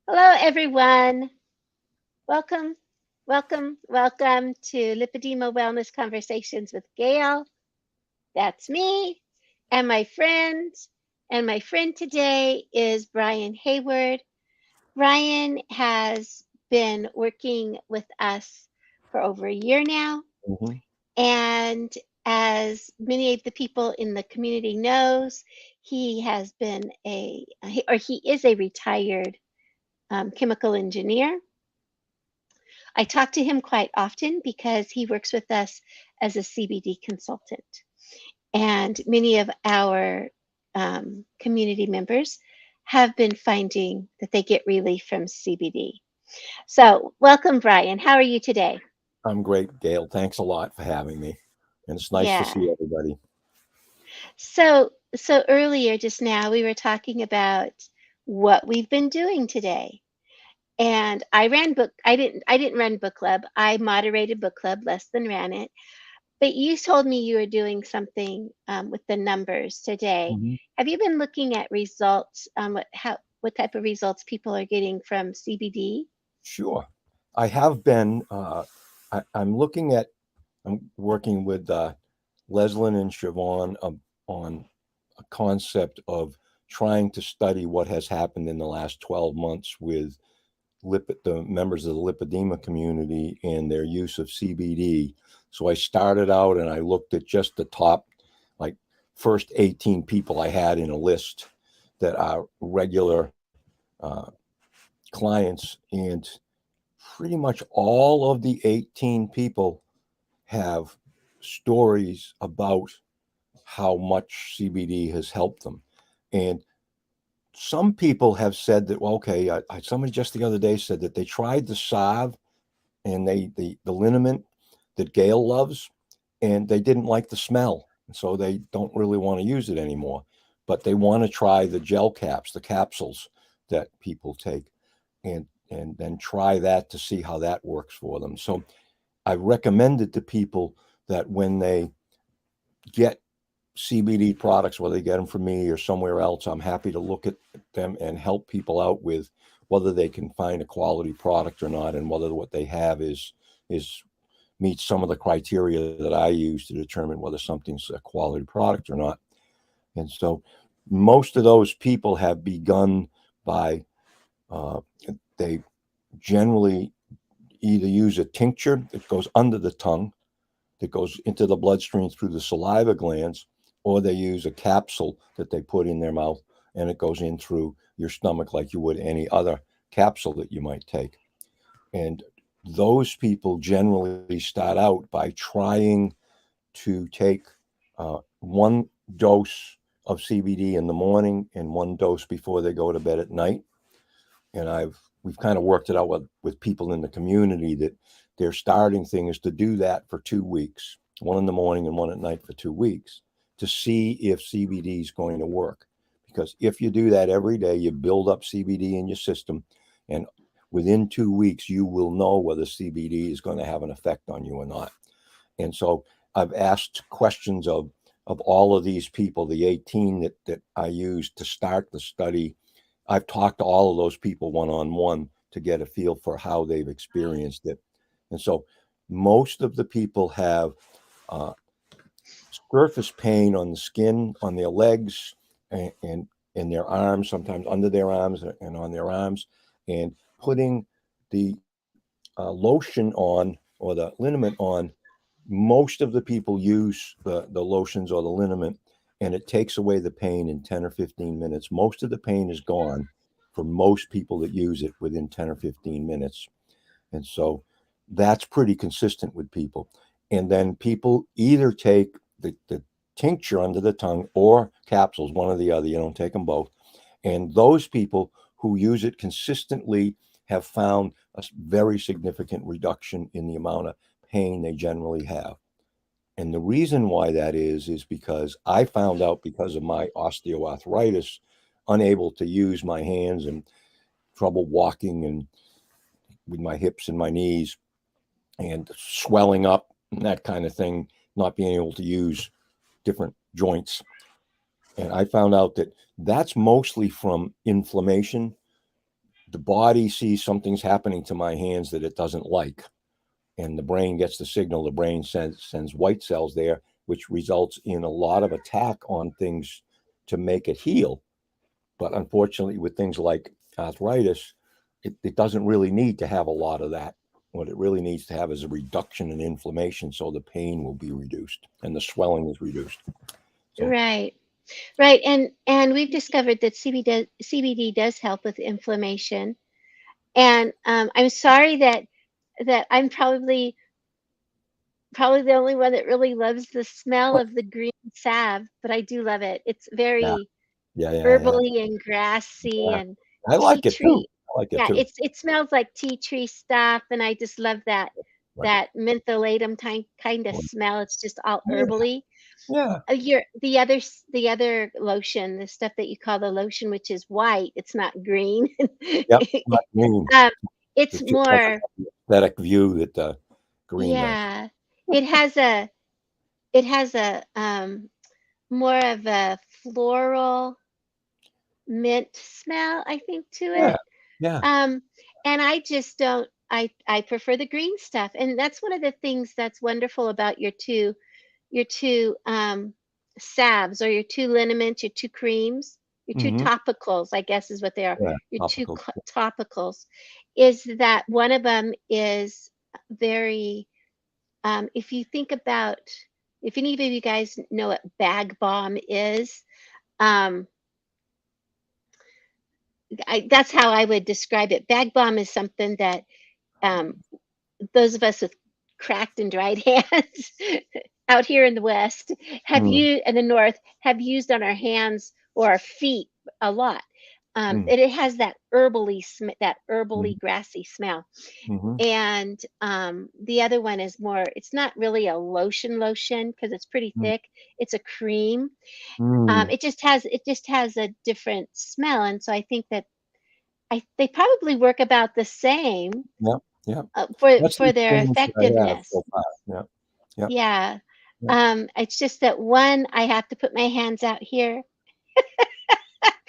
Hello, everyone. Welcome, welcome to Lipedema Wellness Conversations with Gail. That's me and my friend. And my friend today is Bryan Hayward. Bryan has been working with us for over a year now. Mhm. And as many of the people in the community knows, he has been he is a retired chemical engineer. I talk to him quite often because he works with us as a CBD consultant. And many of our community members have been finding that they get relief from CBD. So, welcome, Bryan. How are you today? I'm great, Gail. Thanks a lot for having me. And it's nice to Yeah. see everybody. So earlier, just now, we were talking about what we've been doing today. And I didn't run book club. I moderated book club, less than ran it. But you told me you were doing something with the numbers today. Mhm. Have you been looking at results? What type of results people are getting from CBD? Sure. I have been, I'm working with Leslin and Siobhan on a concept of trying to study what has happened in the last 12 months with the members of the lipedema community and their use of CBD. So I started out and I looked at just the top, like first 18 people I had in a list that are regular uh, clients, and pretty much all of the 18 people have stories about how much CBD has helped them. And some people have said that, well, okay, somebody just the other day said that they tried the salve and the liniment that Gail loves, and they didn't like the smell, and so they don't really want to use it anymore. But they want to try the gel caps, the capsules that people take, and then try that to see how that works for them. So I recommended to people that when they get CBD products, whether they get them from me or somewhere else, I'm happy to look at them and help people out with whether they can find a quality product or not, and whether what they have is meets some of the criteria that I use to determine whether something's a quality product or not. And so most of those people have begun by uh, they generally either use a tincture that goes under the tongue, that goes into the bloodstream through the saliva glands, or they use a capsule that they put in their mouth and it goes in through your stomach like you would any other capsule that you might take. And those people generally start out by trying to take one dose of CBD in the morning and one dose before they go to bed at night. And we've kind of worked it out with people in the community that their starting thing is to do that for 2 weeks, one in the morning and one at night for 2 weeks, to see if CBD is going to work. Because if you do that every day, you build up CBD in your system, and within 2 weeks, you will know whether CBD is going to have an effect on you or not. And so I've asked questions of all of these people, the 18 that I used to start the study. I've talked to all of those people one on one to get a feel for how they've experienced it. And so most of the people have uh, surface pain on the skin, on their legs, and in their arms, sometimes under their arms and on their arms, and putting the lotion on or the liniment on. Most of the people use the lotions or the liniment, and it takes away the pain in 10 or 15 minutes. Most of the pain is gone for most people that use it within 10 or 15 minutes. And so that's pretty consistent with people. And then people either take the tincture under the tongue or capsules, one or the other. You don't take them both. And those people who use it consistently have found a very significant reduction in the amount of pain they generally have. And the reason why that is because I found out, because of my osteoarthritis, unable to use my hands and trouble walking and with my hips and my knees and swelling up and that kind of thing, not being able to use different joints. And I found out that that's mostly from inflammation, the body sees something's happening to my hands that it doesn't like, and the brain gets the signal. The brain sends white cells there, which results in a lot of attack on things to make it heal. But unfortunately, with things like arthritis, it doesn't really need to have a lot of that. What it really needs to have is a reduction in inflammation, so the pain will be reduced and the swelling is reduced. So, Right. Right. And we've discovered that CBD does help with inflammation. And I'm sorry that I'm probably the only one that really loves the smell of the green salve, but I do love it. It's yeah, very yeah. herbally and grassy Yeah. and I tea like it too. tree. I like it Yeah, too. it smells like tea tree stuff, and I just love Right. that mentholatum kind of Right. smell. It's just all Yeah. herbally. Yeah. The other lotion, the stuff that you call the lotion, which is white, it's not green. Yep. Not green. um, it's It just doesn't more, have the aesthetic view that the green does. yeah. It has a it has a more of a floral mint smell, I think, to Yeah. it. Yeah. Um, and I just don't. I prefer the green stuff, and that's one of the things that's wonderful about your two salves or your two liniments, your two creams, your two Hmm. topicals, I guess is what they are. Yeah. Your two Topical. topicals is that one of them is very. If you think about, if any of you guys know what bag balm is, um, that's how I would describe it. Bag balm is something that um, those of us with cracked and dried hands out here in the West Mm, in the North have used on our hands or our feet a lot. mm, It has that that mm, herbally grassy smell. mhm, And the other one is more. It's not really a lotion because it's pretty mm, thick. It's a cream. mm. It just has a different smell, and so I think that they probably work about the same Yep. Yep. That's the for their experience that I have effectiveness. so far. Yep. Yep. Yeah. Yep. It's just that one, I have to put my hands out here,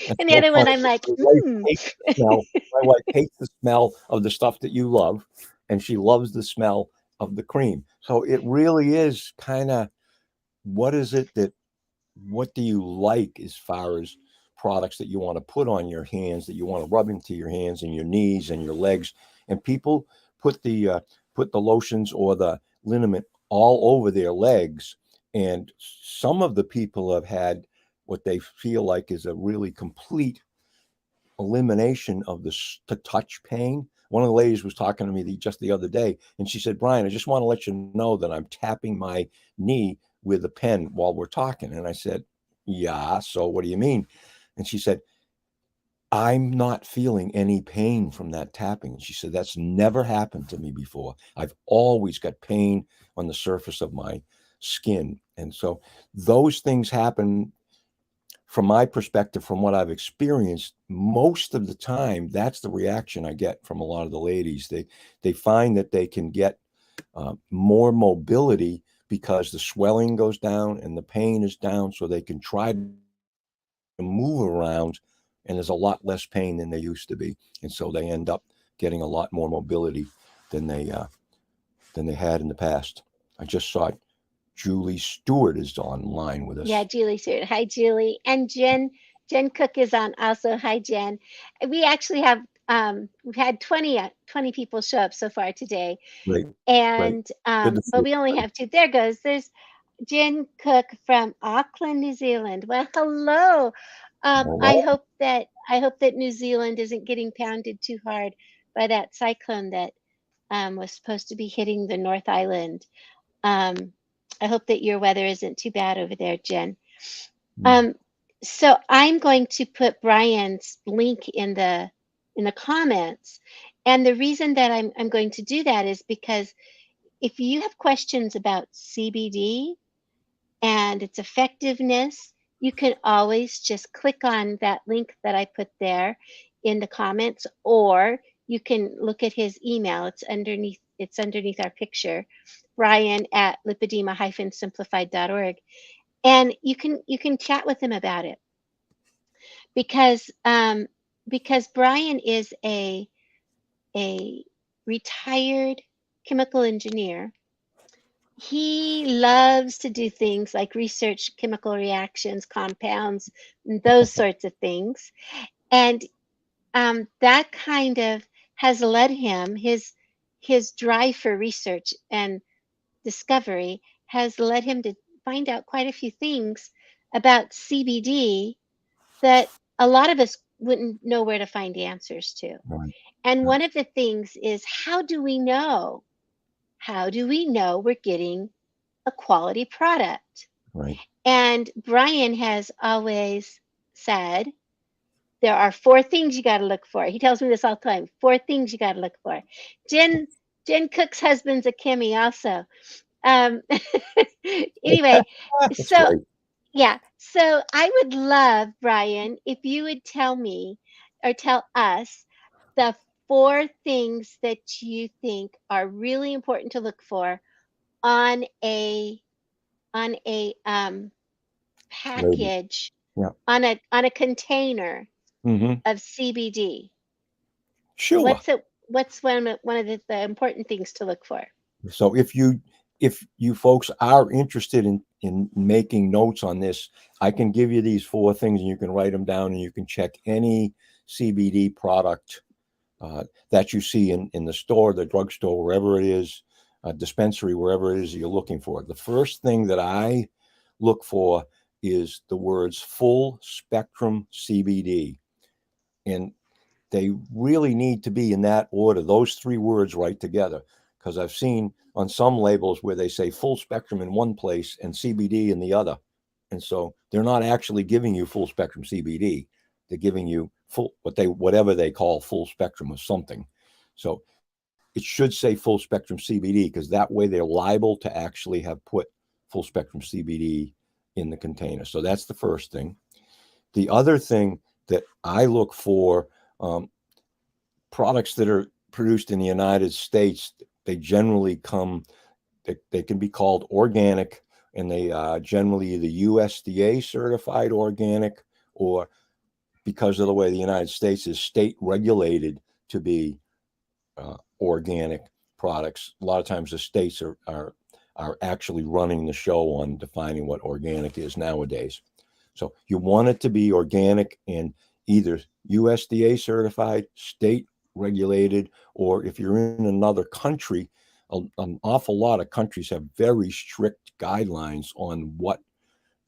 That's and the so other one, funny. I'm like, My wife mm. hates the smell. My wife hates the smell of the stuff that you love, and she loves the smell of the cream. So it really is kind of, what is it that, what do you like as far as products that you want to put on your hands, that you want to rub into your hands and your knees and your legs? And people put the lotions or the liniment all over their legs, and some of the people have had what they feel like is a really complete elimination of the touch pain. One of the ladies was talking to me just the other day, and she said, "Brian, I just want to let you know that I'm tapping my knee with a pen while we're talking." And I said, "Yeah, so what do you mean?" And she said, "I'm not feeling any pain from that tapping." And she said, "That's never happened to me before. I've always got pain on the surface of my skin." And so those things happen, from my perspective, from what I've experienced, most of the time, that's the reaction I get from a lot of the ladies. They find that they can get more mobility because the swelling goes down and the pain is down, so they can try to move around, and there's a lot less pain than there used to be, and so they end up getting a lot more mobility than they had in the past. I just saw Julie Stewart is online with Yeah, us. Julie Stewart. Hi, Julie. And Jen Cook is on also. Hi, Jen. We actually have we've had 20 people show up so far today. Great, great, And good to see but we only everybody. have two. There's Jen Cook from Auckland, New Zealand. Well, hello. Hello. I hope that New Zealand isn't getting pounded too hard by that cyclone that was supposed to be hitting the North Island. Um, I hope that your weather isn't too bad over there, Jen. Mm, Um, so I'm going to put Brian's link in the comments, and the reason that I'm going to do that is because if you have questions about CBD and its effectiveness, you can always just click on that link that I put there in the comments, or you can look at his email. It's underneath our picture, Brian at lipedema-simplified.org. And you can chat with him about it because because Bryan is a retired chemical engineer. He loves to do things like research chemical reactions, compounds, and those sorts of things. And that kind of has led him, his drive for research and discovery has led him to find out quite a few things about CBD that a lot of us wouldn't know where to find answers to. Right. And Right. one of the things is, how do we know? How do we know we're getting a quality product? Right. And Bryan has always said there are four things you got to look for. He tells me this all the time. Four things you got to look for. Jen Jen Cook's husband's a Kimmy also. Um, anyway, That's so great. yeah, so I would love, Bryan, if you would tell me or tell us the four things that you think are really important to look for on a Label. package, Yeah. on a container Hmm. of CBD. Sure. What's one of the important things to look for? So if you folks are interested in making notes on this, I can give you these four things and you can write them down and you can check any CBD product that you see in the store, the drugstore, wherever it is, dispensary, wherever it is you're looking for. The first thing that I look for is the words full spectrum CBD. And they really need to be in that order, those three words right together. Because I've seen on some labels where they say full spectrum in one place and CBD in the other. And so they're not actually giving you full spectrum CBD. They're giving you whatever they call full spectrum of something. So it should say full spectrum CBD because that way they're liable to actually have put full spectrum CBD in the container. So that's the first thing. The other thing that I look for, products that are produced in the United States, they generally they can be called organic, and they are generally either USDA certified organic, or because of the way the United States is state regulated to be organic products. A lot of times the states are actually running the show on defining what organic is nowadays. So you want it to be organic and either USDA certified, state regulated, or if you're in another country, an awful lot of countries have very strict guidelines on what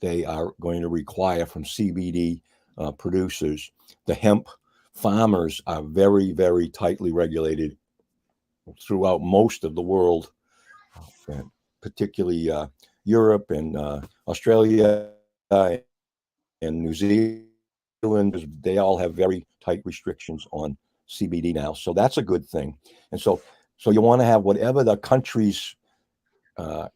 they are going to require from CBD producers. The hemp farmers are very, very tightly regulated throughout most of the world, and particularly Europe and Australia and New Zealand. They all have very tight restrictions on CBD now. So that's a good thing. And so you want to have whatever the country's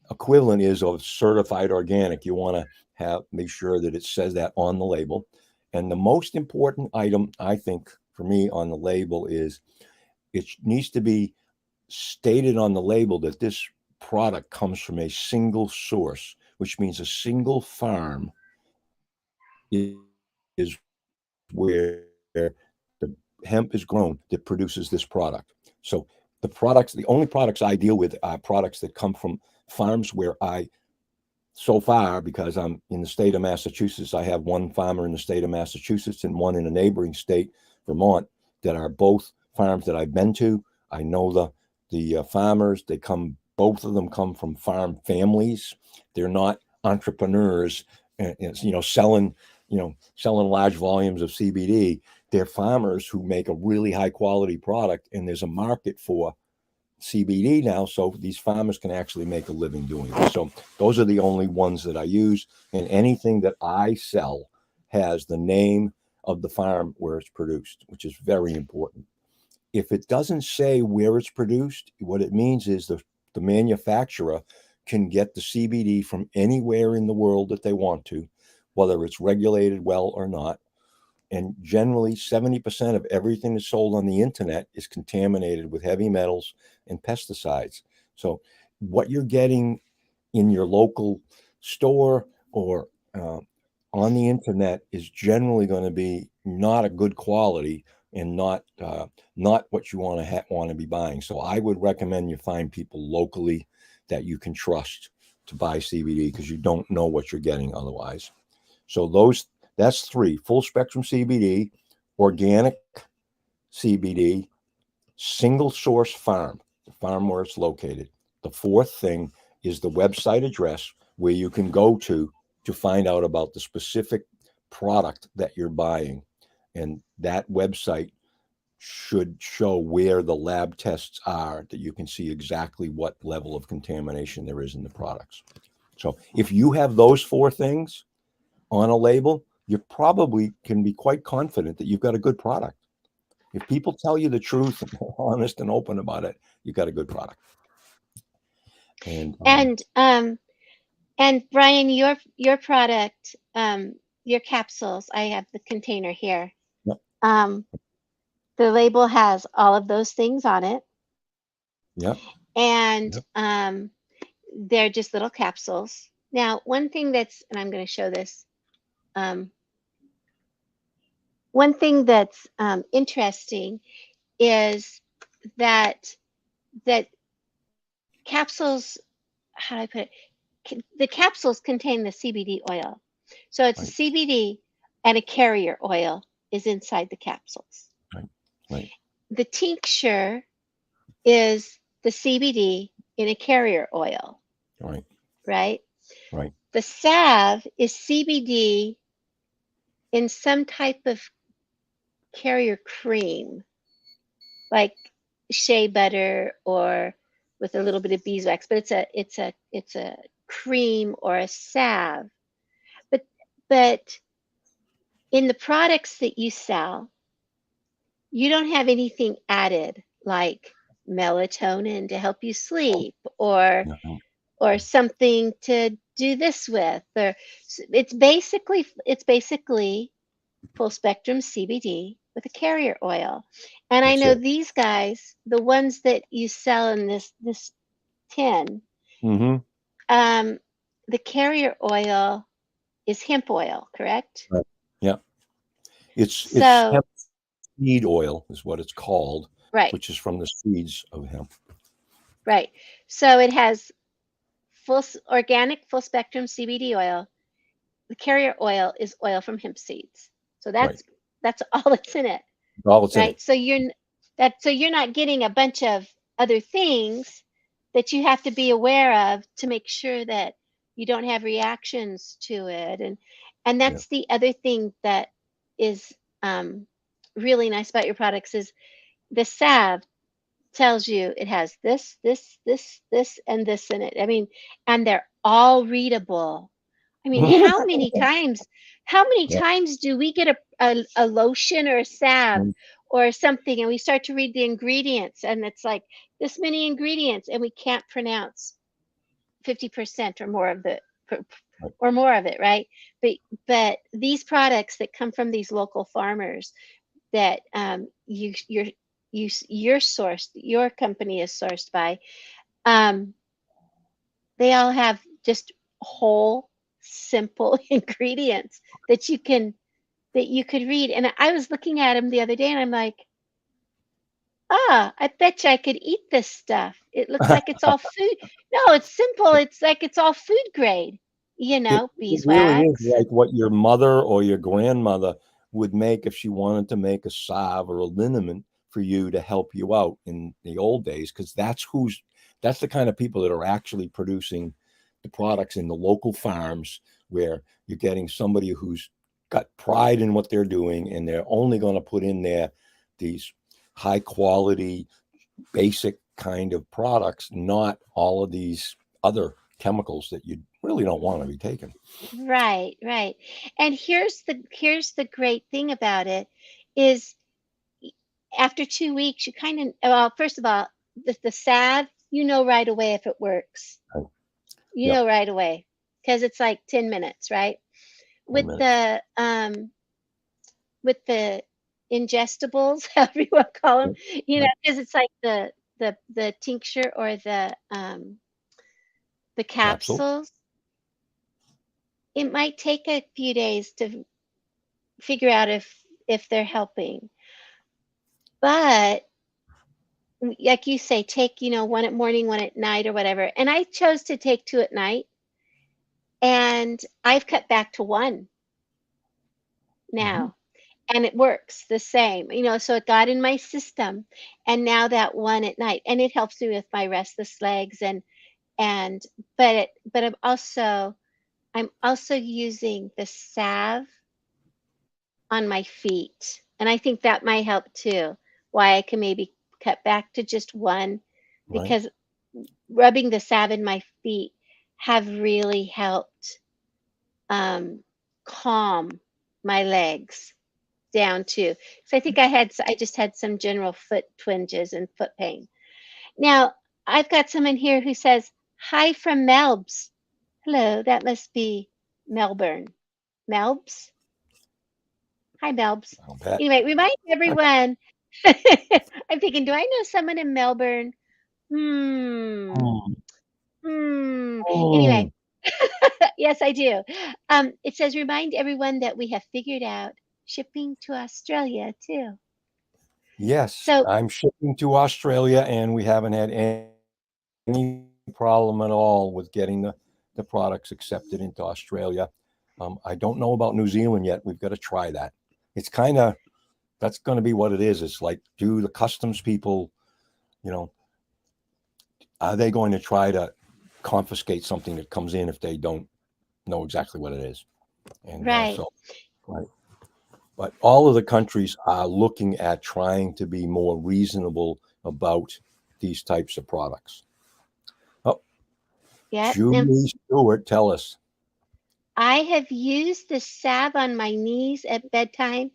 equivalent is of certified organic. You want to have make sure that it says that on the label. And the most important item, I think, for me on the label is it needs to be stated on the label that this product comes from a single source, which means a single farm is where the hemp is grown that produces this product. So the only products I deal with are products that come from farms where so far, because I'm in the state of Massachusetts, I have one farmer in the state of Massachusetts and one in a neighboring state, Vermont, that are both farms that I've been to. I know the farmers. Both of them come from farm families. They're not entrepreneurs, selling selling large volumes of CBD. They're farmers who make a really high quality product, and there's a market for CBD now, so these farmers can actually make a living doing it. So those are the only ones that I use, and anything that I sell has the name of the farm where it's produced, which is very important. If it doesn't say where it's produced, what it means is the manufacturer can get the CBD from anywhere in the world that they want to, whether it's regulated well or not. And generally, 70% of everything that's sold on the internet is contaminated with heavy metals and pesticides. So, what you're getting in your local store or on the internet is generally going to be not a good quality and not what you want to be buying. So I would recommend you find people locally that you can trust to buy CBD, because you don't know what you're getting otherwise. So that's three: full spectrum CBD, organic CBD, single source farm, the farm where it's located. The fourth thing is the website address where you can go to find out about the specific product that you're buying. And that website should show where the lab tests are, that you can see exactly what level of contamination there is in the products. So if you have those four things on a label, you probably can be quite confident that you've got a good product. If people tell you the truth and are honest and open about it, you've got a good product. And And Bryan, your product, your capsules, I have the container here. yep, Um, the label has all of those things on it, yep, and yep, they're just little capsules. Now, one thing and I'm going to show this. One thing that's interesting is that that capsules, how do I put it? The capsules contain the CBD oil. So it's a right, CBD and a carrier oil is inside the capsules. right, right, The tincture is the CBD in a carrier oil, right, right? right, The salve is CBD in some type of carrier cream, like shea butter or with a little bit of beeswax, but it's a cream or a salve. But in the products that you sell, you don't have anything added like melatonin to help you sleep, no, or something to do this with, or it's basically full spectrum CBD with a carrier oil. And I that's know it. these guys, the ones that you sell in this tin, Mm-hmm. um, the carrier oil is hemp oil, correct? Right. Yeah. It's So hemp seed oil is what it's called, right, which is from the seeds of hemp. right. So it has organic full spectrum CBD oil. The carrier oil is oil from hemp seeds. So Right. that's all that's in it, All it's in it. right? So you're not getting a bunch of other things that you have to be aware of to make sure that you don't have reactions to it. And Yeah. that's the other thing that is really nice about your products is the salve tells you it has this, and this in it. I mean, and they're all readable. I mean, how many Yeah. times do we get a lotion or a salve or something and we start to read the ingredients and it's like this many ingredients and we can't pronounce 50% or more of Right. it, right? But these products that come from these local farmers that your company is sourced by, um, they all have just whole, simple ingredients that you could read. And I was looking at them the other day, and I'm like, I bet you I could eat this stuff. It looks like it's all food. No, it's simple. It's like it's all food grade. It really is Beeswax like and what your mother or your grandmother would make if she wanted to make a salve or a liniment for you to help you out in the old days, because that's the kind of people that are actually producing the products in the local farms, where you're getting somebody who's got pride in what they're doing, and they're only going to put in there these high quality basic kind of products, not all of these other chemicals that you really don't want to be taking. right, right. And here's the great thing about it is after 2 weeks, you kind of, well, first of all, the salve, right away if it works. Right. You Yep. know right away because it's like 10 minutes, right? In a With minute. the ingestibles, however you want to call them, Right. because it's like the tincture or the Capsule. capsules. it might take a few days to figure out if they're helping. But like you say, take, one at morning, one at night or whatever. And I chose to take two at night, and I've cut back to one Mhm. now. And it works the same, so it got in my system, and now that one at night, and it helps me with my restless legs, and but I'm also using the salve on my feet, and I think that might help too. Why I can maybe cut back to just one, Right. because rubbing the salve in my feet have really helped um, calm my legs down too. So I think I just had some general foot twinges and foot pain. Now, I've got someone here who says, "Hi from Melbs." Hello, that must be Melbourne. Melbs? Hi, Melbs. I'll bet. Anyway, remind everyone. I'm thinking, do I know someone in Melbourne? Hmm. Mm. Hmm. Mm. Anyway, yes, I do. It says, remind everyone that we have figured out shipping to Australia too. Yes, So, I'm shipping to Australia, and we haven't had any problem at all with getting the products accepted into Australia. I don't know about New Zealand yet. We've got to try that. It's kind of that's going to be what it is. It's like, do the customs people, you know, are they going to try to confiscate something that comes in if they don't know exactly what it is? And right. so, right. But all of the countries are looking at trying to be more reasonable about these types of products. Oh, Yep. And Julie Stewart, tell us. I have used the salve on my knees at bedtime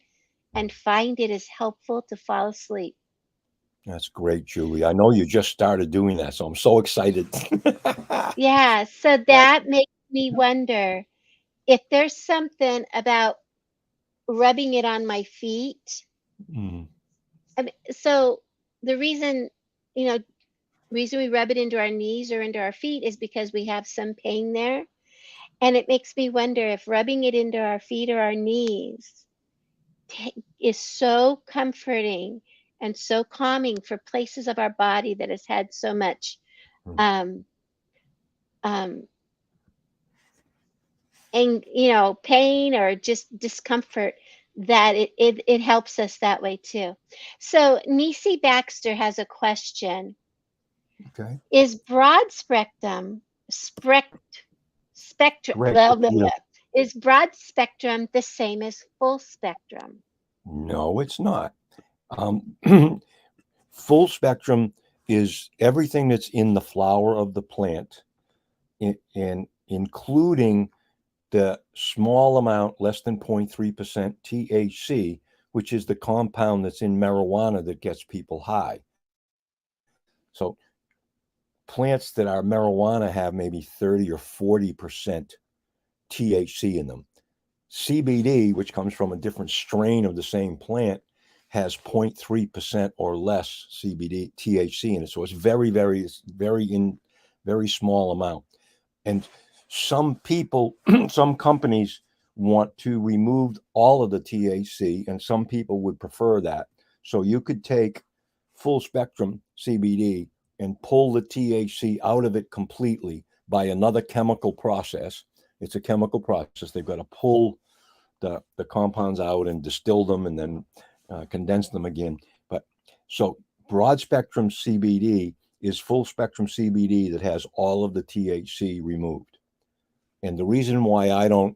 and find it is helpful to fall asleep. That's great, Julie. I know you just started doing that, so I'm so excited. Yeah. So that makes me wonder if there's something about rubbing it on my feet. Mm, I mean, so the reason we rub it into our knees or into our feet is because we have some pain there. And it makes me wonder if rubbing it into our feet or our knees is so comforting and so calming for places of our body that has had so much mm. um, um, and pain or just discomfort, that it helps us that way too. So Nisi Baxter has a question. Okay. Is broad spectrum Great. blah, blah, Yeah. blah, is broad spectrum the same as full spectrum? No, it's not. Um, full spectrum is everything that's in the flower of the plant, and including the small amount, less than 0.3% THC, which is the compound that's in marijuana that gets people high. So plants that are marijuana have maybe 30 or 40% THC in them. CBD, which comes from a different strain of the same plant, has 0.3% or less CBD THC in it. So it's very small amount. And some people, some companies want to remove all of the THC, and some people would prefer that. So you could take full spectrum CBD and pull the THC out of it completely by another chemical process. It's a chemical process. They've got to pull the compounds out and distill them and then condense them again. But so broad spectrum CBD is full spectrum CBD that has all of the THC removed. And the reason why I don't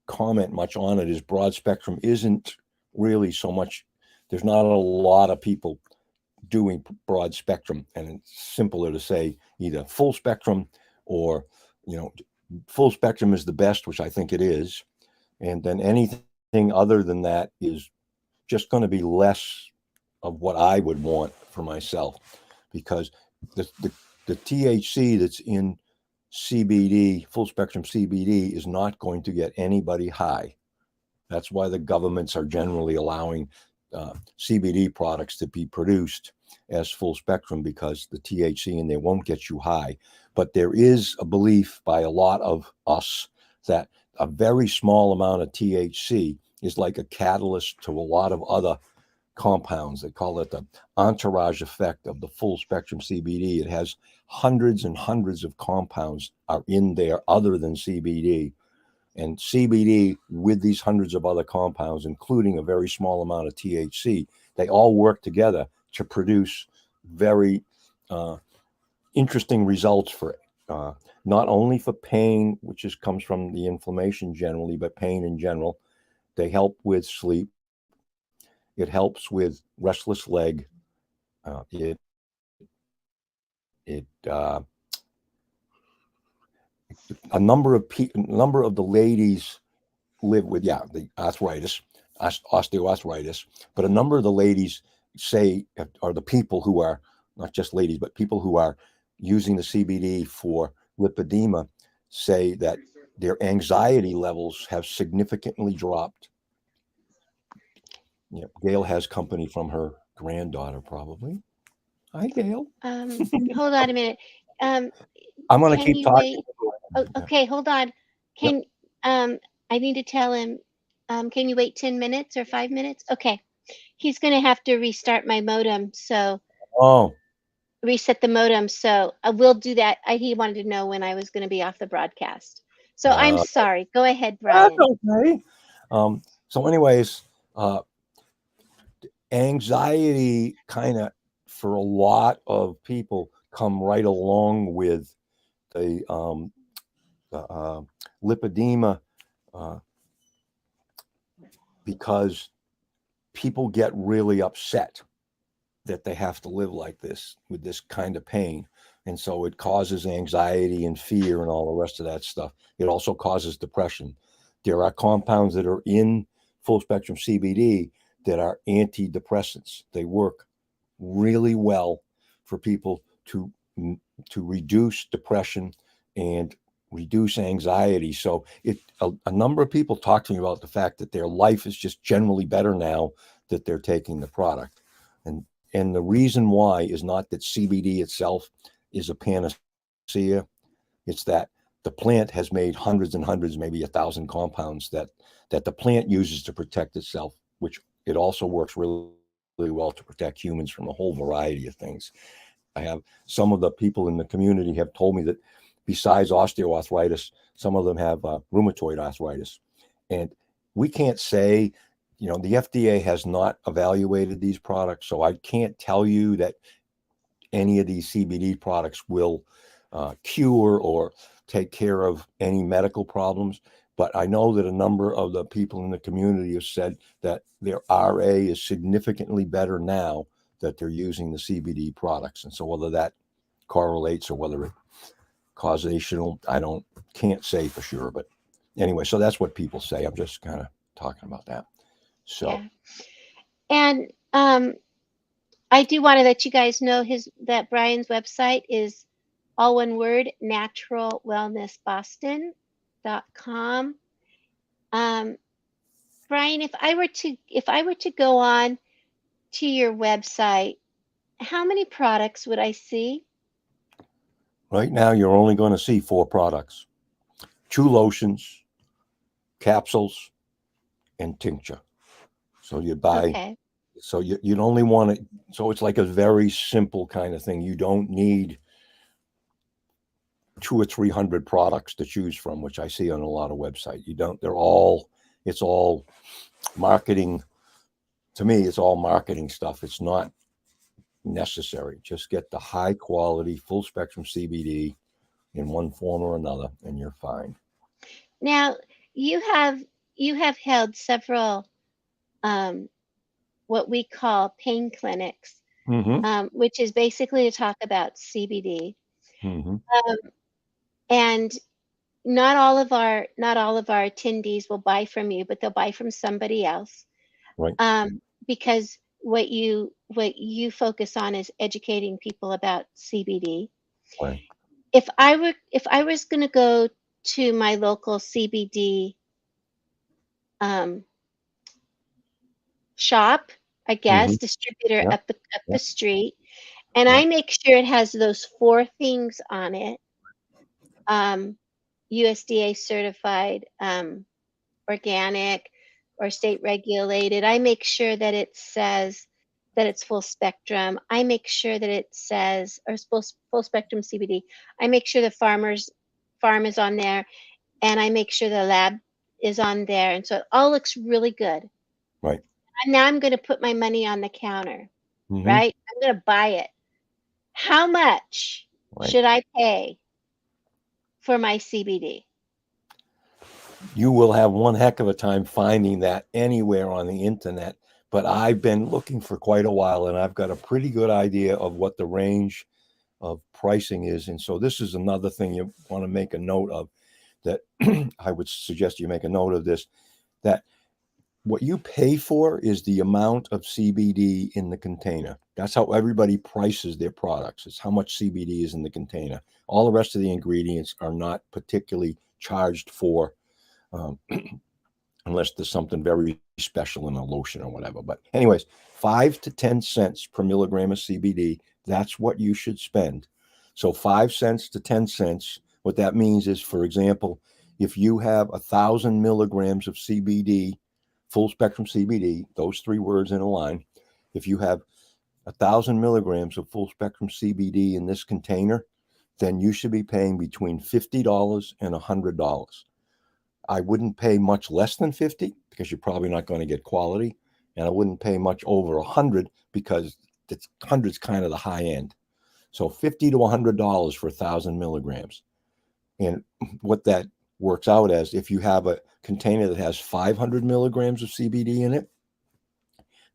comment much on it is broad spectrum isn't really so much, there's not a lot of people doing broad spectrum. And it's simpler to say either full spectrum or, you know, full spectrum is the best, which I think it is. And then anything other than that is just going to be less of what I would want for myself, because the THC that's in CBD, full spectrum CBD, is not going to get anybody high. That's why the governments are generally allowing CBD products to be produced as full spectrum, because the THC in there won't get you high. But there is a belief by a lot of us that a very small amount of THC is like a catalyst to a lot of other compounds. They call it the entourage effect of the full spectrum CBD. It has hundreds and hundreds of compounds are in there other than CBD. And CBD with these hundreds of other compounds, including a very small amount of THC, they all work together to produce very interesting results for not only for pain, which comes from the inflammation generally, but pain in general. They help with sleep. It helps with restless leg. It a number of the ladies live with the arthritis, osteoarthritis, but a number of the ladies say, or the people who are not just ladies, but people who are using the CBD for lipedema say that their anxiety levels have significantly dropped. Gail has company from her granddaughter, probably. Hi, Gail. Hold on a minute. I'm going to Can keep you talking. wait? Oh, okay, hold on. Can I need to tell him, can you wait 10 minutes or 5 minutes? Okay. He's going to have to restart my modem, so reset the modem. So I will do that. He wanted to know when I was going to be off the broadcast. So I'm sorry. Go ahead, Bryan. That's okay. So anyways, anxiety kind of, for a lot of people, come right along with the lipedema, because people get really upset that they have to live like this with this kind of pain. And so it causes anxiety and fear and all the rest of that stuff. It also causes depression. There are compounds that are in full spectrum CBD that are antidepressants. They work really well for people to reduce depression and reduce anxiety. So a number of people talk to me about the fact that their life is just generally better now that they're taking the product. And the reason why is not that CBD itself is a panacea. It's that the plant has made hundreds and hundreds, maybe 1,000 compounds that the plant uses to protect itself, which it also works really, really well to protect humans from a whole variety of things. I have some of the people in the community have told me that besides osteoarthritis, some of them have rheumatoid arthritis. And we can't say, the FDA has not evaluated these products, so I can't tell you that any of these CBD products will cure or take care of any medical problems. But I know that a number of the people in the community have said that their RA is significantly better now that they're using the CBD products. And so whether that correlates or whether it's causational, can't say for sure. But anyway, so that's what people say. I'm just kind of talking about that. So, yeah. And I do want to let you guys know that Bryan's website is all one word, naturalwellnessboston.com. Bryan, if I were to go on to your website, how many products would I see? Right now, you're only going to see 4 products: 2 lotions, capsules, and tincture. So you buy. Okay. So you'd only want it. So it's like a very simple kind of thing. You don't need 200 or 300 products to choose from, which I see on a lot of websites. You don't. It's all marketing. To me, it's all marketing stuff. It's not necessary. Just get the high quality, full spectrum CBD in one form or another, and you're fine. Now you have held several what we call pain clinics, which is basically to talk about CBD. And not all of our attendees will buy from you, but they'll buy from somebody else. Right. Because what you focus on is educating people about CBD. Right. If I was going to go to my local CBD shop, I guess, distributor up the street, and I make sure it has those 4 things on it, USDA certified organic or state regulated. I make sure that it says that it's full spectrum. I make sure that it says, or full spectrum CBD. I make sure the farm is on there, and I make sure the lab is on there. And so it all looks really good. Right. And now I'm going to put my money on the counter, Mm-hmm. right? I'm going to buy it. How much Right. should I pay for my CBD? You will have one heck of a time finding that anywhere on the internet, but I've been looking for quite a while, and I've got a pretty good idea of what the range of pricing is. And so this is another thing you want to make a note of, that I would suggest you make a note of this, that what you pay for is the amount of CBD in the container. That's how everybody prices their products. It's how much CBD is in the container. All the rest of the ingredients are not particularly charged for, unless there's something very special in a lotion or whatever. But anyways, 5 to 10 cents per milligram of CBD, that's what you should spend. So 5 cents to 10 cents, what that means is, for example, if you have 1,000 milligrams of CBD, full spectrum CBD, those three words in a line, if you have 1,000 milligrams of full spectrum CBD in this container, then you should be paying between $50 and $100. I wouldn't pay much less than 50 because you're probably not going to get quality. And I wouldn't pay much over 100 because 100 is kind of the high end. So $50 to $100 for 1,000 milligrams. And what that works out as, if you have a container that has 500 milligrams of CBD in it,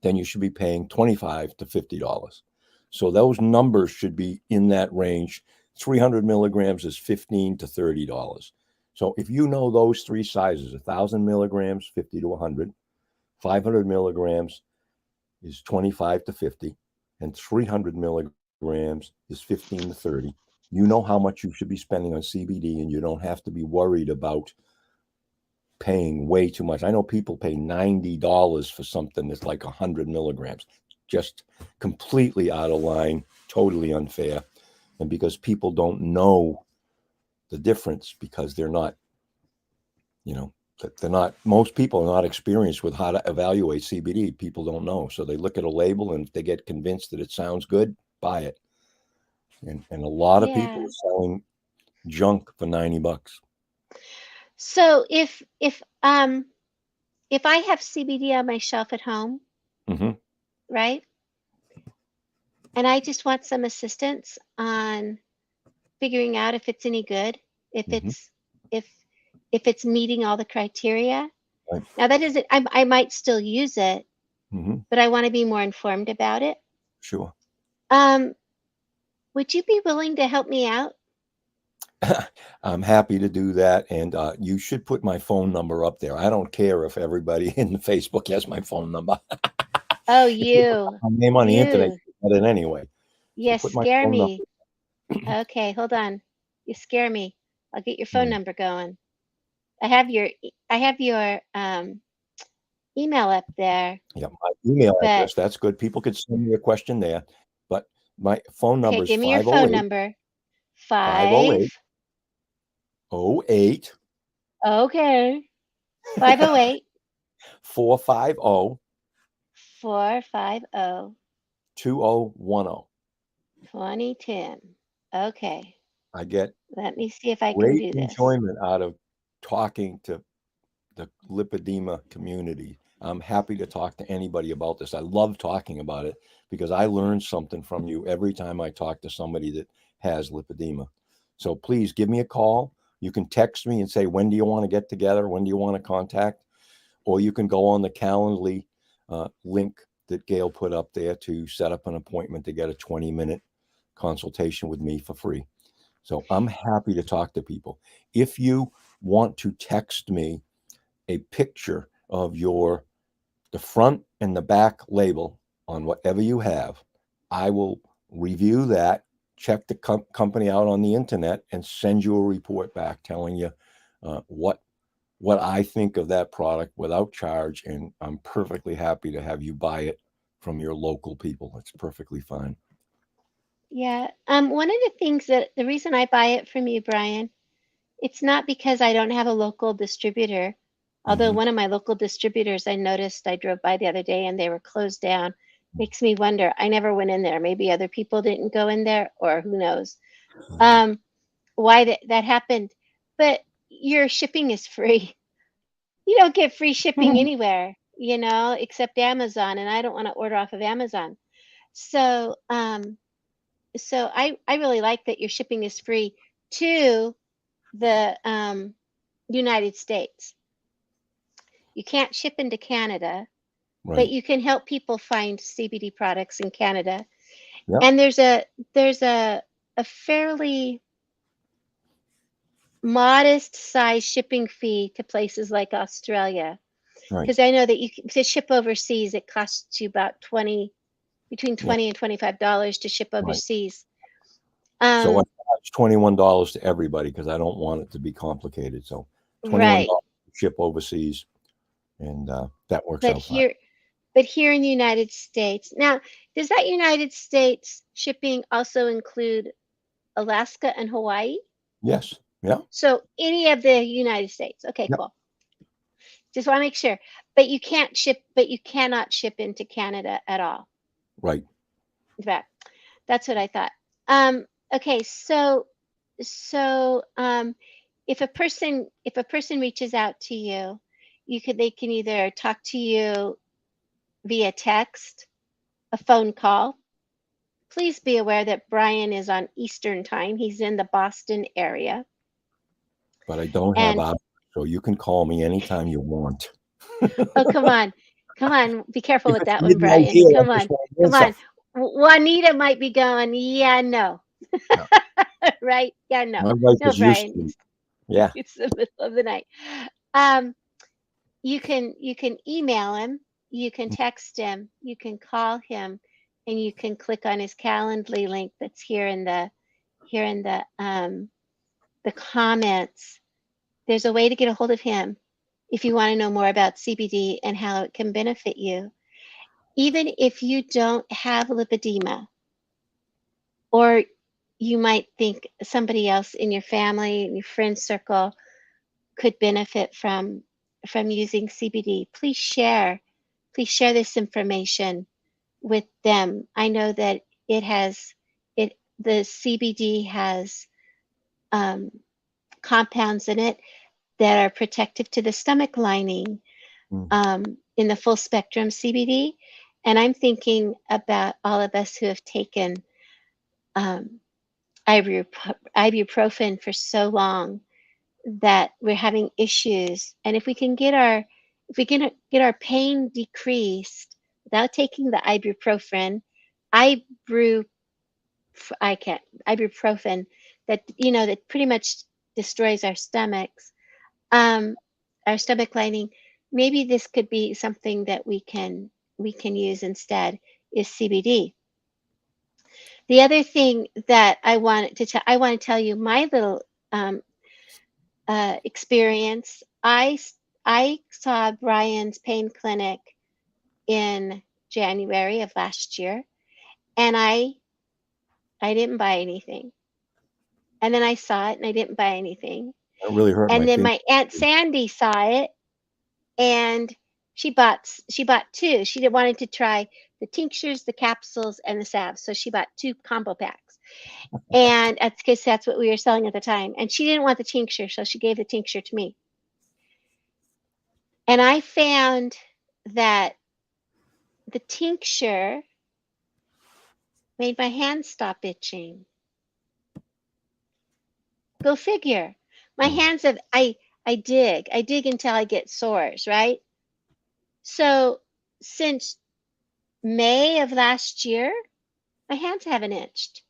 then you should be paying $25 to $50. So those numbers should be in that range. 300 milligrams is $15 to $30. So if you know those three sizes, 1,000 milligrams, 50 to 100, 500 milligrams is 25 to 50, and 300 milligrams is 15 to 30, you know how much you should be spending on CBD, and you don't have to be worried about paying way too much. I know people pay $90 for something that's like 100 milligrams, just completely out of line, totally unfair. And because people don't know the difference, because they're not, most people are not experienced with how to evaluate CBD. People don't know. So they look at a label, and if they get convinced that it sounds good, buy it. And a lot of people are selling junk for $90. So if I have CBD on my shelf at home, Mm-hmm. right? And I just want some assistance on figuring out if it's any good, if Mm-hmm. if it's meeting all the criteria. Right. Now that isn't, I might still use it, Mm-hmm. but I want to be more informed about it. Sure. Would you be willing to help me out? I'm happy to do that. And you should put my phone number up there. I don't care if everybody in Facebook has my phone number. Oh, My name on the internet, you get it anyway. Yes, So scare me. Okay, hold on. You scare me. I'll get your phone number going. I have your email up there. Yeah, my email address, that's good. People could send me a question there. But my phone number is give me your phone number. 508 08 Okay. 508 450 450 2010. 2010. Okay. I get Let me see if I can great do this. enjoyment out of talking to the lipedema community. I'm happy to talk to anybody about this. I love talking about it because I learn something from you every time I talk to somebody that has lipedema. So please give me a call. You can text me and say, when do you want to get together? When do you want to contact? Or you can go on the Calendly link that Gail put up there to set up an appointment to get a 20-minute consultation with me for free. So I'm happy to talk to people. If you want to text me a picture of the front and the back label on whatever you have, I will review that, check the company out on the internet, and send you a report back telling you what I think of that product without charge. And I'm perfectly happy to have you buy it from your local people. It's perfectly fine. Yeah. One of the things the reason I buy it from you, Bryan, It's not because I don't have a local distributor. Although Hmm. one of my local distributors, I noticed, I drove by the other day and they were closed down. Makes me wonder. I never went in there. Maybe other people didn't go in there, or who knows why that happened. But your shipping is free. You don't get free shipping anywhere, except Amazon, and I don't want to order off of Amazon. So, I really like that your shipping is free to the United States. You can't ship into Canada, but Right. you can help people find CBD products in Canada. Yep. And there's a fairly modest size shipping fee to places like Australia. Right. Because I know that to ship overseas, it costs you about between Yeah. $20 and $25 to ship Right. overseas. So I Um, charge $21 to everybody because I don't want it to be complicated. So right. $21 to ship overseas, and that works But out fine. here, but here in the United States, now, does that United States shipping also include Alaska and Hawaii? Yes. Yeah. So any of the United States. Okay, Yep. cool. Just want to make sure. But you cannot ship into Canada at all. Right. In fact, that's what I thought. Um, okay, so if a person reaches out to you, they can either talk to you via text, a phone call. Please be aware that Bryan is on Eastern time. He's in the Boston area. But I don't have And hours, so you can call me anytime you want. oh, come on. Come on. Be careful If with it's that one, midnight Bryan. here, I Come just on. want to Come answer. on. Juanita might be going, yeah, no. Yeah. Right? Yeah, no. My wife No, is used Bryan. to it. Yeah. It's the middle of the night. Um, you can email him, you can text him, you can call him, and you can click on his Calendly link that's here in the comments. There's a way to get a hold of him if you want to know more about CBD and how it can benefit you. Even if you don't have lipedema, or you might think somebody else in your family, in your friend circle, could benefit from using CBD, please share this information with them. I know that the CBD has um, compounds in it that are protective to the stomach lining Mm. in the full spectrum CBD. And I'm thinking about all of us who have taken um, ibuprofen for so long that we're having issues. And if we can get our pain decreased without taking the ibru I can't ibuprofen that pretty much destroys um, our stomach lining. Maybe this could be something that we can use instead is CBD. The other thing that I want to tell you my little um, experience. I saw Bryan's pain clinic in January of last year, and I didn't buy anything. And then I saw it, and I didn't buy anything. That really hurt And my then feelings. my Aunt Sandy saw it, and she bought two. She wanted to try the tinctures, the capsules, and the salves. So she bought two combo packs. And because that's what we were selling at the time. And she didn't want the tincture, so she gave the tincture to me. And I found that the tincture made my hands stop itching. Go figure. My Mm. hands have I dig until I get sores, right? So since May of last year, my hands haven't itched.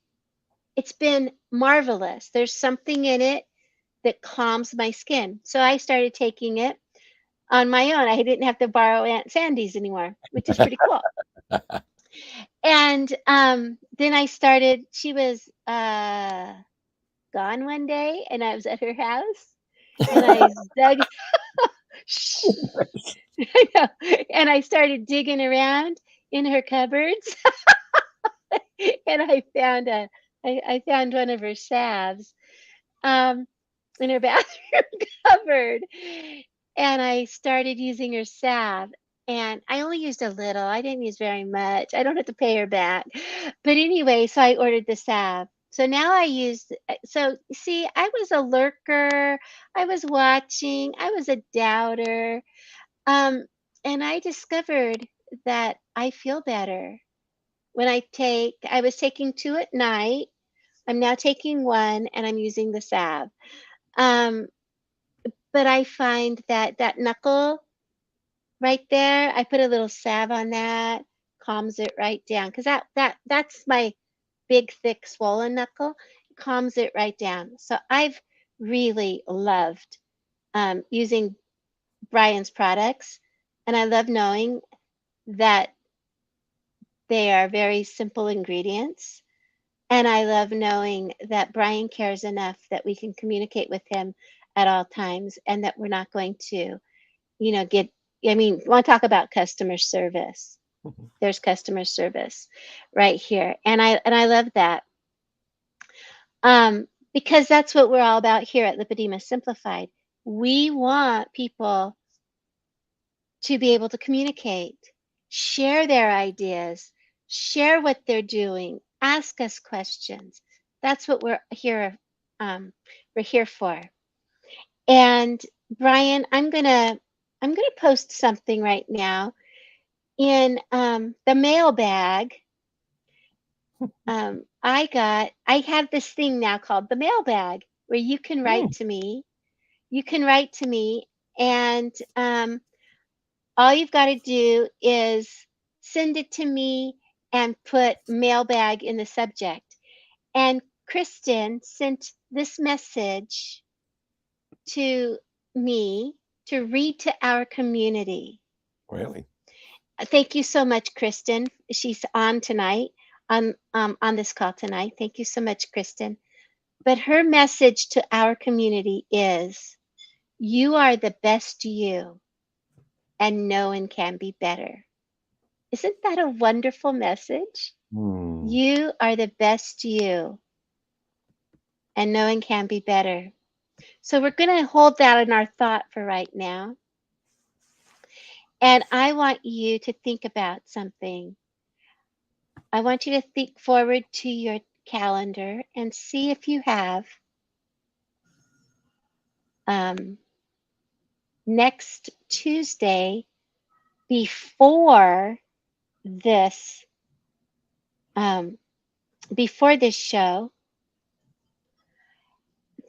It's been marvelous. There's something in it that calms my skin. So I started taking it on my own. I didn't have to borrow Aunt Sandy's anymore, which is pretty cool. And then I started, she was gone one day and I was at her house and I dug, I know, and I started digging around in her cupboards and I found one of her salves. Um, in her bathroom cupboard. And I started using her salve. And I only used a little. I didn't use very much. I don't have to pay her back. But anyway, so I ordered the salve. So now I use, so see, I was a lurker. I was watching. I was a doubter. Um, and I discovered that I feel better when I was taking 2 at night. I'm now taking 1 and I'm using the salve. Um, but I find that that knuckle right there, I put a little salve on that, calms it right down. Because that's my big, thick, swollen knuckle. It calms it right down. So I've really loved using Bryan's products, and I love knowing that they are very simple ingredients. And I love knowing that Bryan cares enough that we can communicate with him at all times and that we're not going to, get, I mean, want to talk about customer service. There's customer service right here. And I love that. Because that's what we're all about here at Lipedema Simplified. We want people to be able to communicate, share their ideas, share what they're doing, ask us questions. That's what we're here for. And Bryan, I'm gonna post something right now in the mailbag. I have this thing now called the mailbag where you can write to me. You can write to me, and all you've got to do is send it to me and put mailbag in the subject. And Kristen sent this message to me to read to our community. Really? Thank you so much, Kristen. She's on tonight, on this call tonight. Thank you so much, Kristen. But her message to our community is, you are the best you, and no one can be better. Isn't that a wonderful message? You are the best you, and no one can be better. So we're going to hold that in our thought for right now. And I want you to think about something. I want you to think forward to your calendar and see if you have next Tuesday before this show.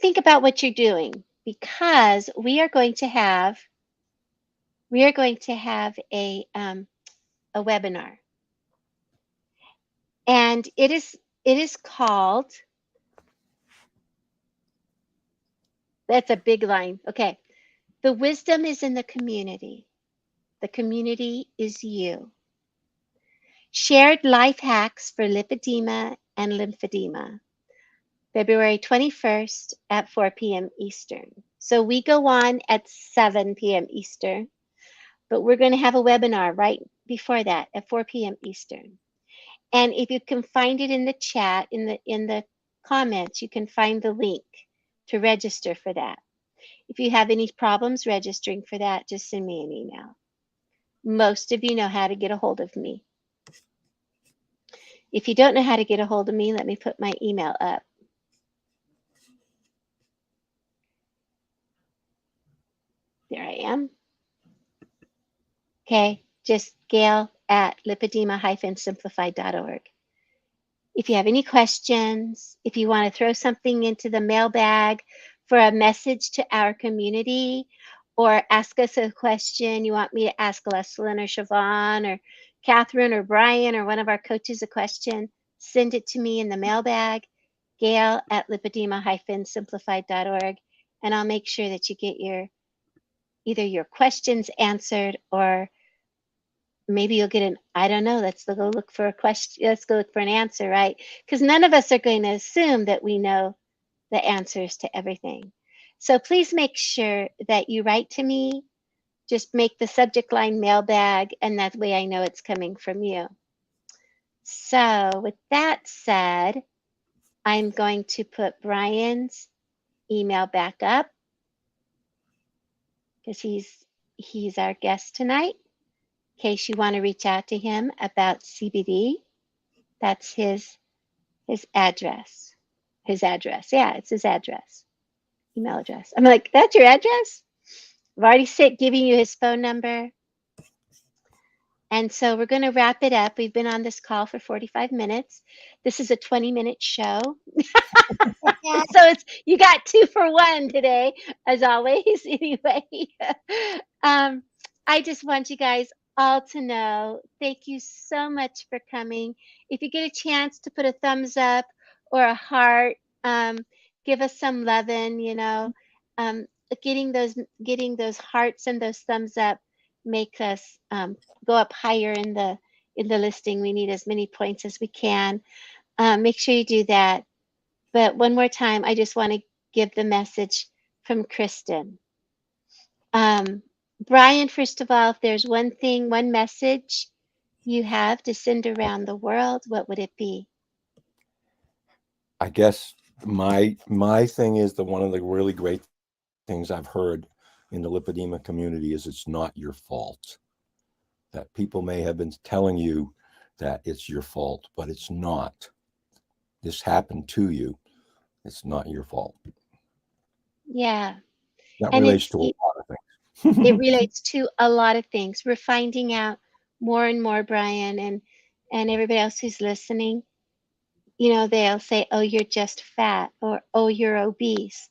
Think about what you're doing, because we are going to have a webinar, and it is called, that's a big line. Okay. The wisdom is in the community. The community is you. Shared life hacks for lipedema and lymphedema. February 21st at 4 p.m. Eastern. So we go on at 7 p.m. Eastern, but we're going to have a webinar right before that at 4 p.m. Eastern. And if you can find it in the chat, in the comments, you can find the link to register for that. If you have any problems registering for that, just send me an email. Most of you know how to get a hold of me. If you don't know how to get a hold of me, let me put my email up. There I am. Okay, just Gail at lipedema-simplified.org. If you have any questions, if you want to throw something into the mailbag for a message to our community, or ask us a question, you want me to ask Leslyn or Siobhan or Catherine or Bryan or one of our coaches a question, send it to me in the mailbag, Gail at lipedema-simplified.org, and I'll make sure that you get either your questions answered, or maybe you'll get I don't know, let's go look for a question. Let's go look for an answer, right? Because none of us are going to assume that we know the answers to everything. So please make sure that you write to me. Just make the subject line mailbag, and that way I know it's coming from you. So with that said, I'm going to put Bryan's email back up because he's our guest tonight. In case you want to reach out to him about CBD, that's his address. His address. Yeah, it's his address. Email address. I'm like, that's your address? I've already giving you his phone number. And so we're going to wrap it up. We've been on this call for 45 minutes. This is a 20-minute show. So you got 2 for 1 today, as always. Anyway, I just want you guys all to know, thank you so much for coming. If you get a chance to put a thumbs up or a heart, give us some loving, getting those hearts and those thumbs up make us go up higher in the listing. We need as many points as we can. Make sure you do that. But one more time, I just want to give the message from Kristen. Bryan, first of all, if there's one message you have to send around the world, what would it be? I guess my thing is that one of the really great things I've heard in the lipedema community is it's not your fault. That people may have been telling you that it's your fault, but it's not. This happened to you. It's not your fault. Yeah. That And relates to a lot of things. It relates to a lot of things. We're finding out more and more, Bryan, and everybody else who's listening, they'll say, oh, you're just fat, or oh, you're obese.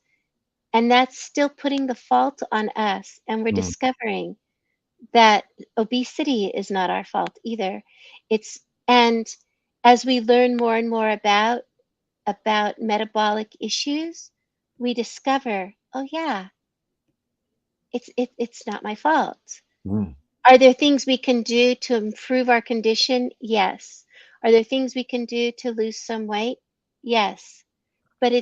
And that's still putting the fault on us. And we're discovering that obesity is not our fault either. And as we learn more and more about metabolic issues, we discover, oh yeah, it's not my fault. Are there things we can do to improve our condition? Yes. Are there things we can do to lose some weight? Yes. But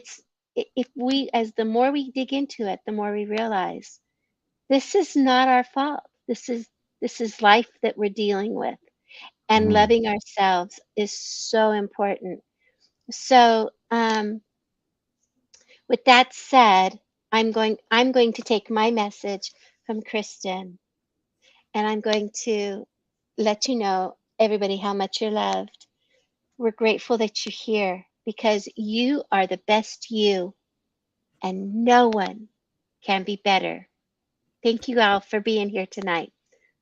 the more we dig into it, the more we realize this is not our fault. This is life that we're dealing with. And loving ourselves is so important. So, with that said, I'm going to take my message from Kristen, and I'm going to let you know, everybody, how much you're loved. We're grateful that you're here because you are the best you, and no one can be better. Thank you all for being here tonight.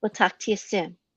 We'll talk to you soon.